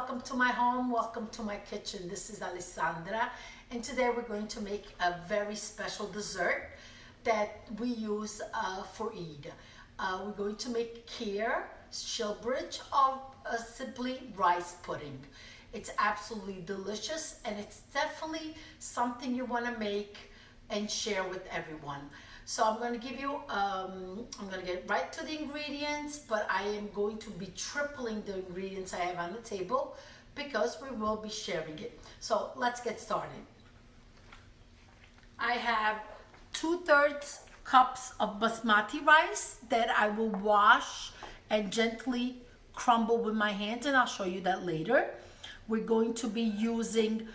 welcome to my home, welcome to my kitchen. This is Alessandra, and today we're going to make a very special dessert that we use for Eid. We're going to make Kheer, shellbridge, of simply rice pudding. It's absolutely delicious, and it's definitely something you want to make and share with everyone. So I'm going to give you, I'm going to get right to the ingredients, but I am going to be tripling the ingredients I have on the table because we will be sharing it. So let's get started. I have 2/3 cups of Basmati rice that I will wash and gently crumble with my hands, and I'll show you that later. We're going to be using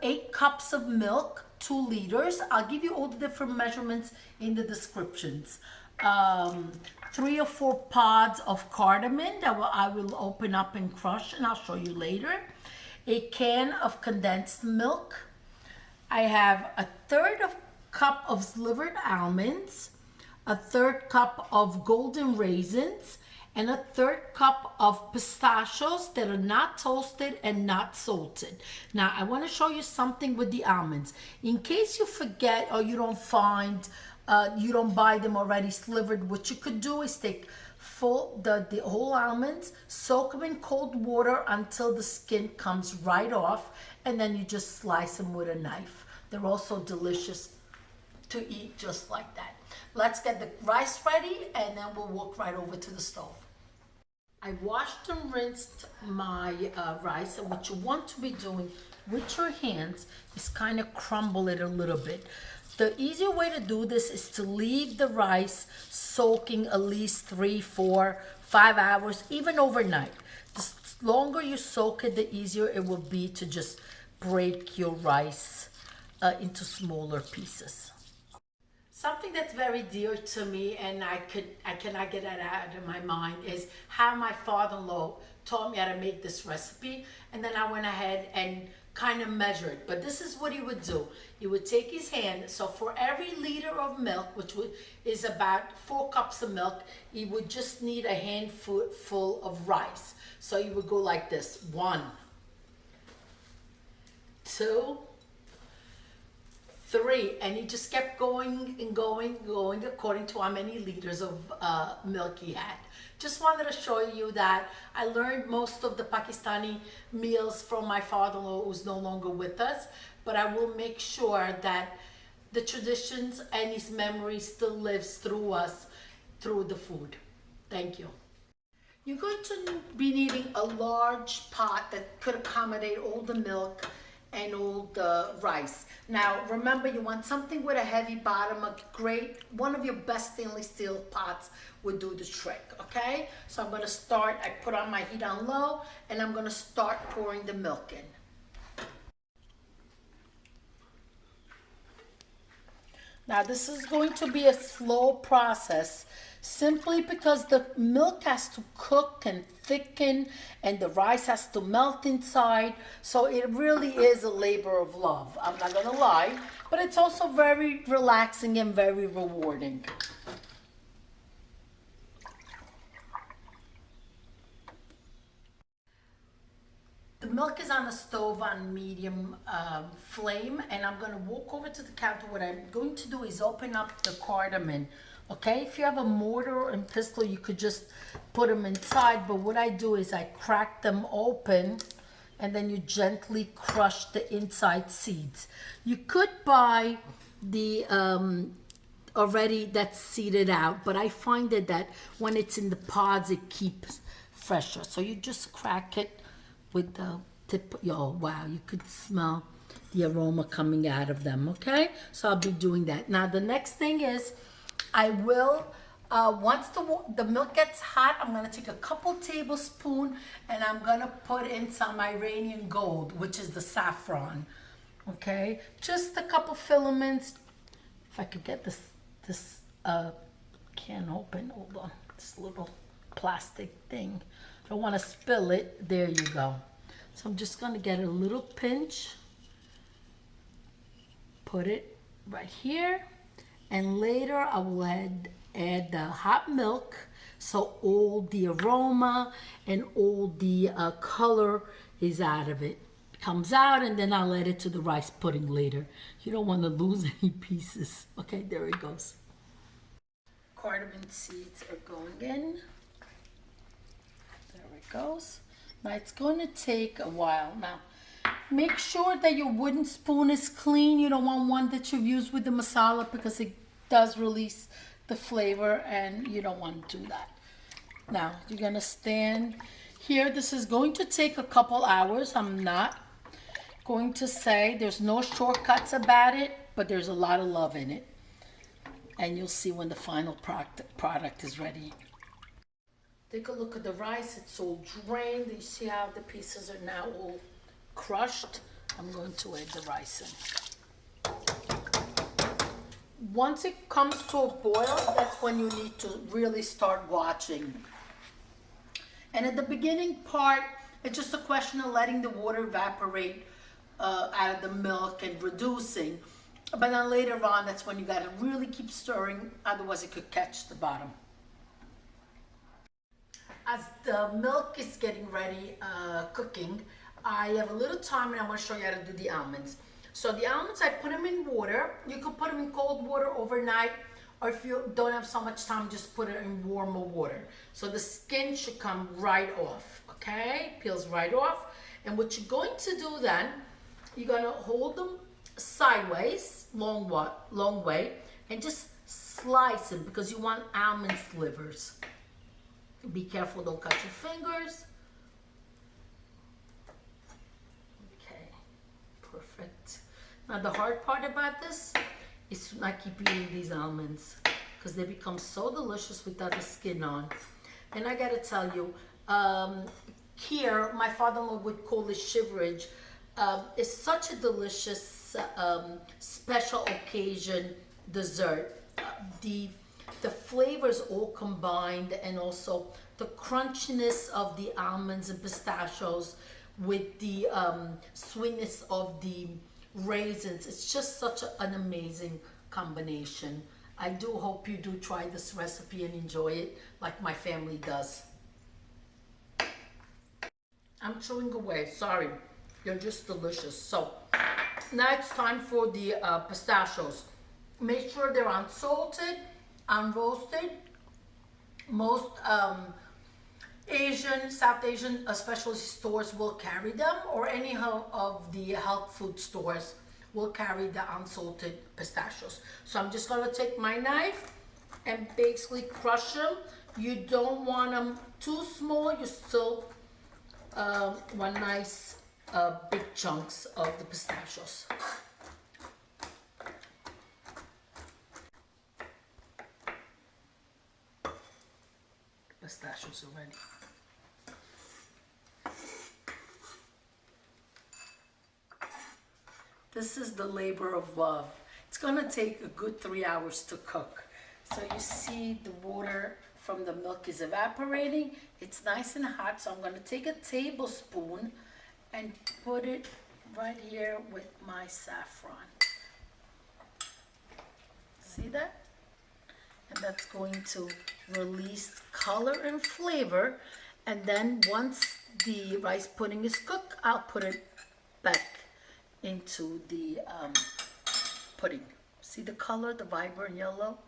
8 cups of milk, 2 liters. I'll give you all the different measurements in the descriptions. 3 or 4 pods of cardamom that I will open up and crush, and I'll show you later. A can of condensed milk. I have 1/3 cup of slivered almonds, 1/3 cup of golden raisins, and 1/3 cup of pistachios that are not toasted and not salted. Now, I want to show you something with the almonds. In case you forget or you don't find, you don't buy them already slivered, what you could do is take the whole almonds, soak them in cold water until the skin comes right off, and then you just slice them with a knife. They're also delicious to eat just like that. Let's get the rice ready, and then we'll walk right over to the stove. I washed and rinsed my rice, and what you want to be doing with your hands is kind of crumble it a little bit. The easier way to do this is to leave the rice soaking at least 3, 4, 5 hours, even overnight. The longer you soak it, the easier it will be to just break your rice into smaller pieces. Something that's very dear to me, and I cannot get it out of my mind, is how my father-in-law taught me how to make this recipe, and then I went ahead and kind of measured. But this is what he would do. He would take his hand, so for every liter of milk, which is about 4 cups of milk, he would just need a handful of rice. So he would go like this: 1, 2, 3, and he just kept going and going according to how many liters of milk he had. Just wanted to show you that I learned most of the Pakistani meals from my father-in-law, who's no longer with us, but I will make sure that the traditions and his memory still lives through us, through the food. Thank you. You're going to be needing a large pot that could accommodate all the milk and all the rice. Now remember, you want something with a heavy bottom. One of your best stainless steel pots would do the trick. Okay, so I'm going to start. I put on my heat on low, and I'm going to start pouring the milk in. Now this is going to be a slow process, simply because the milk has to cook and thicken, and the rice has to melt inside. So it really is a labor of love. I'm not gonna lie, but it's also very relaxing and very rewarding. The milk is on the stove on medium flame, and I'm going to walk over to the counter. What I'm going to do is open up the cardamom. Okay, if you have a mortar and pestle, you could just put them inside, but what I do is I crack them open, and then you gently crush the inside seeds. You could buy the already that's seeded out, but I find that when it's in the pods, it keeps fresher. So you just crack it with the tip. Oh wow, you could smell the aroma coming out of them. Okay, so I'll be doing that. Now the next thing is, I will once the milk gets hot, I'm going to take a couple tablespoons, and I'm going to put in some Iranian gold, which is the saffron. Okay, just a couple filaments. If I could get this can open. Hold on, this little plastic thing. Don't want to spill it. There you go. So I'm just going to get a little pinch, put it right here, and later I will add the hot milk So all the aroma and all the color is out of it. Comes out, and then I'll add it to the rice pudding later. You don't want to lose any pieces. Okay, there it goes. Cardamom seeds are going in. There it goes. Now it's going to take a while. Now make sure that your wooden spoon is clean. You don't want one that you've used with the masala because it does release the flavor and you don't want to do that. Now you're going to stand here. This is going to take a couple hours. I'm not going to say there's no shortcuts about it, but there's a lot of love in it. And you'll see when the final product is ready. Take a look at the rice. It's all drained. You see how the pieces are now all crushed. I'm going to add the rice in. Once it comes to a boil, that's when you need to really start watching. And at the beginning part, it's just a question of letting the water evaporate out of the milk and reducing. But then later on, that's when you got to really keep stirring, otherwise it could catch the bottom. As the milk is getting ready, cooking, I have a little time and I want to show you how to do the almonds. So the almonds, I put them in water. You can put them in cold water overnight, or if you don't have so much time, just put it in warmer water. So the skin should come right off, okay? Peels right off. And what you're going to do then, you're going to hold them sideways, long way, and just slice them because you want almond slivers. Be careful, don't cut your fingers. Okay, perfect. Now the hard part about this is to not keep eating these almonds because they become so delicious without the skin on. And I gotta tell you, Kheer, my father-in-law would call it Shir, is such a delicious special occasion dessert. The flavors all combined, and also the crunchiness of the almonds and pistachios with the sweetness of the raisins. It's just such an amazing combination. I do hope you do try this recipe and enjoy it like my family does. I'm chewing away, sorry. They're just delicious. So now it's time for the pistachios. Make sure they're unsalted, unroasted. Most South Asian specialty stores will carry them, or any of the health food stores will carry the unsalted pistachios. So I'm just gonna take my knife and basically crush them. You don't want them too small. You still want nice big chunks of the pistachios. Pistachios are ready. This is the labor of love. It's gonna take a good 3 hours to cook. So you see the water from the milk is evaporating. It's nice and hot, so I'm gonna take a tablespoon and put it right here with my saffron. See that? And that's going to release color and flavor. And then once the rice pudding is cooked, I'll put it back into the pudding. See the color, the vibrant yellow?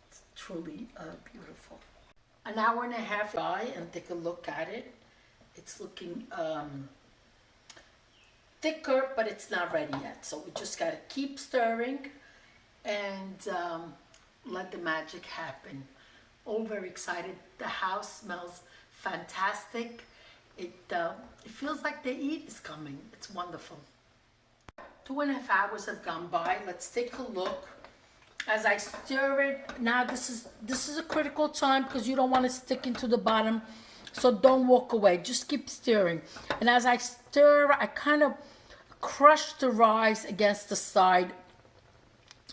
It's truly beautiful. An hour and a half by and take a look at it. It's looking thicker, but it's not ready yet. So we just gotta keep stirring and let the magic happen. All very excited. The house smells fantastic. It feels like the Eid is coming. It's wonderful. 2.5 hours have gone by. Let's take a look. As I stir it, now this is a critical time because you don't want to stick into the bottom. So don't walk away. Just keep stirring. And as I stir, I kind of crush the rice against the side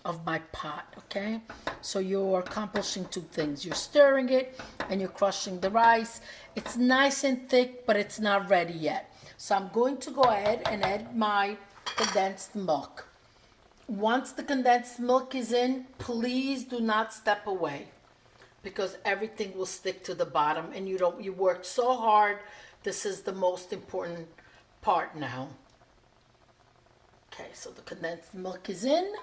of my pot, okay? So you're accomplishing two things. You're stirring it and you're crushing the rice. It's nice and thick, but it's not ready yet. So I'm going to go ahead and add my condensed milk. Once the condensed milk is in, please do not step away. because everything will stick to the bottom, and you worked so hard. This is the most important part now. Okay, so the condensed milk is in.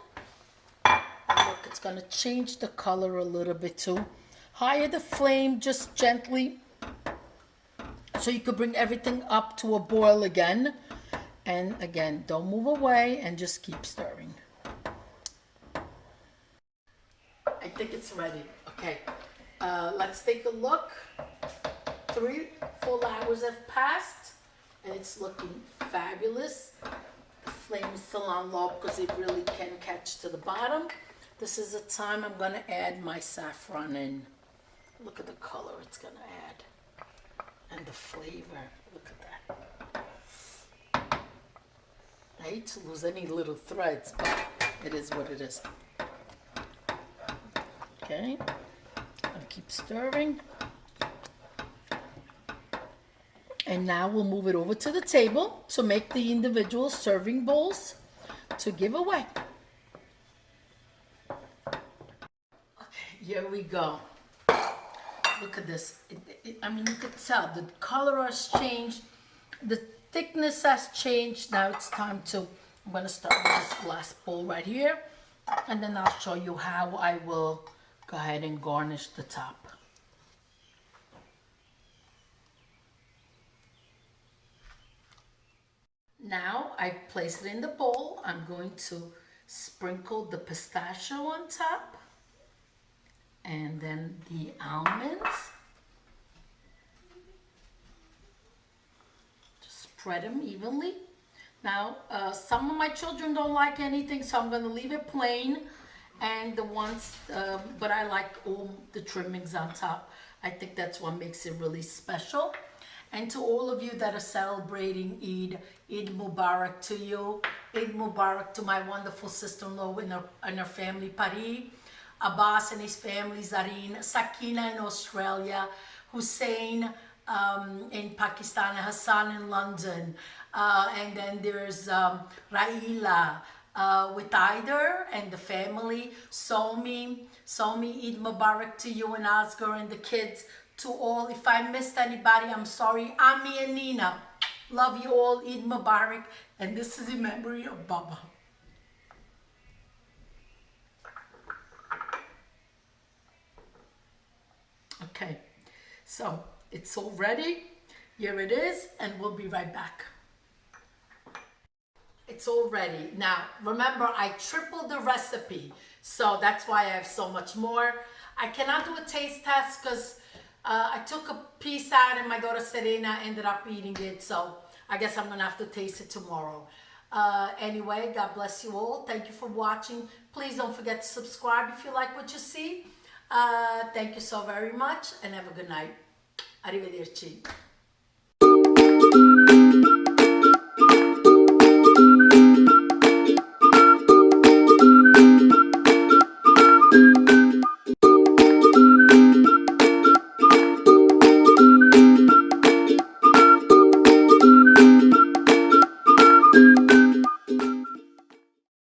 Look, it's gonna change the color a little bit too. Higher the flame, just gently, so you could bring everything up to a boil again. And again, don't move away and just keep stirring. I think it's ready. Okay, let's take a look. 3 full hours have passed, and it's looking fabulous. The flame is still on low because it really can catch to the bottom. This is the time I'm gonna add my saffron in. Look at the color it's gonna add. And the flavor, look at that. I hate to lose any little threads, but it is what it is. Okay, I'll keep stirring. And now we'll move it over to the table to make the individual serving bowls to give away. Okay, here we go. Look at this. I mean, you could tell the color has changed, the thickness has changed. Now it's time to, I'm gonna start with this glass bowl right here, and then I'll show you how I will go ahead and garnish the top. Now I've placed it in the bowl. I'm going to sprinkle the pistachio on top, and then the almonds. Just spread them evenly. Now, some of my children don't like anything, so I'm gonna leave it plain. And the ones, but I like all the trimmings on top. I think that's what makes it really special. And to all of you that are celebrating Eid Mubarak to you. Eid Mubarak to my wonderful sister-in-law and her family, Pari, Abbas and his family, Zareen, Sakina in Australia, Hussein in Pakistan, Hassan in London, and then there's Raila with Aider and the family, Somi, Eid Mubarak to you and Oscar and the kids. To all, if I missed anybody, I'm sorry. Ami and Nina, love you all. Eid Mubarak, and this is in memory of Baba. Okay, so it's all ready. Here it is, and we'll be right back. It's all ready. Now, remember, I tripled the recipe, so that's why I have so much more. I cannot do a taste test because I took a piece out and my daughter Serena ended up eating it, so I guess I'm gonna have to taste it tomorrow. Anyway, God bless you all. Thank you for watching. Please don't forget to subscribe if you like what you see. Thank you so very much, and have a good night. Arrivederci.